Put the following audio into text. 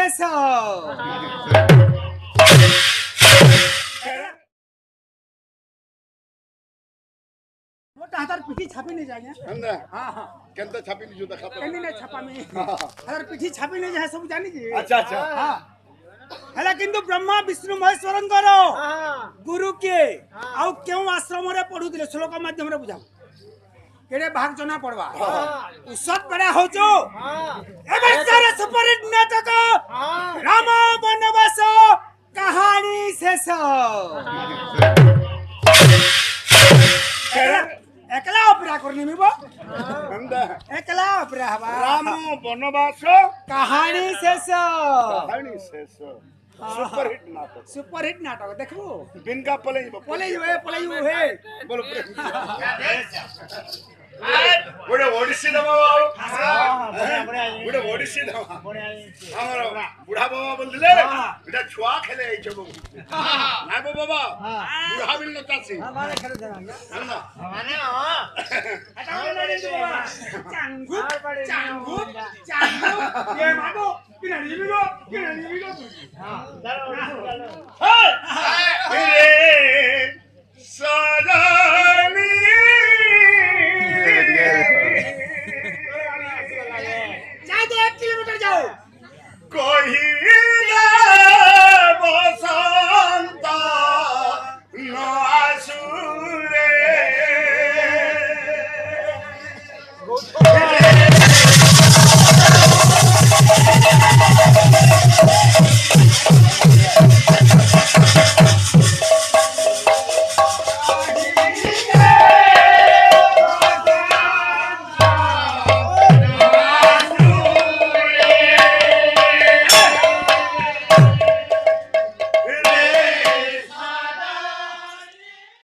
शेष हाथर पिठी छापी नहीं जाए अंदा हां हां केनता छापी नहीं जोता खाता कनी नहीं छापा में हाथर पिठी छापी नहीं जाए सब जानी जी अच्छा अच्छा हां हला किंतु ब्रह्मा विष्णु महेश्वरन करो गुरु के आउ क्यों आश्रम रे पढु दिले श्लोक माध्यम रे बुझाओ केड़े भाग जना पड़वा उसत बड़ा हो जो एबे सारा सुपरहिट नाटक राम वनवास कहानी शेष एकला ऑपरा करनी में बो अंदा एकला ऑपरा हवा राम वनवास कहानी शेष सुपरहिट नाटक देखबो बिनका पले पले हुए बोलो गोटे ओडिसी दबा गोटे ओडिसी दबा हमर बुढ़ा बाबा बोलले एटा छुआ खेले आई छबो ना बाबा बुढ़ा बिल न तासी हमारे खेले देना ना माने हटाओ ना रे बाबा चांगू ये मागो किना निबिगो हां हे सरानी जाओ तो 1 किलोमीटर जाओ कोई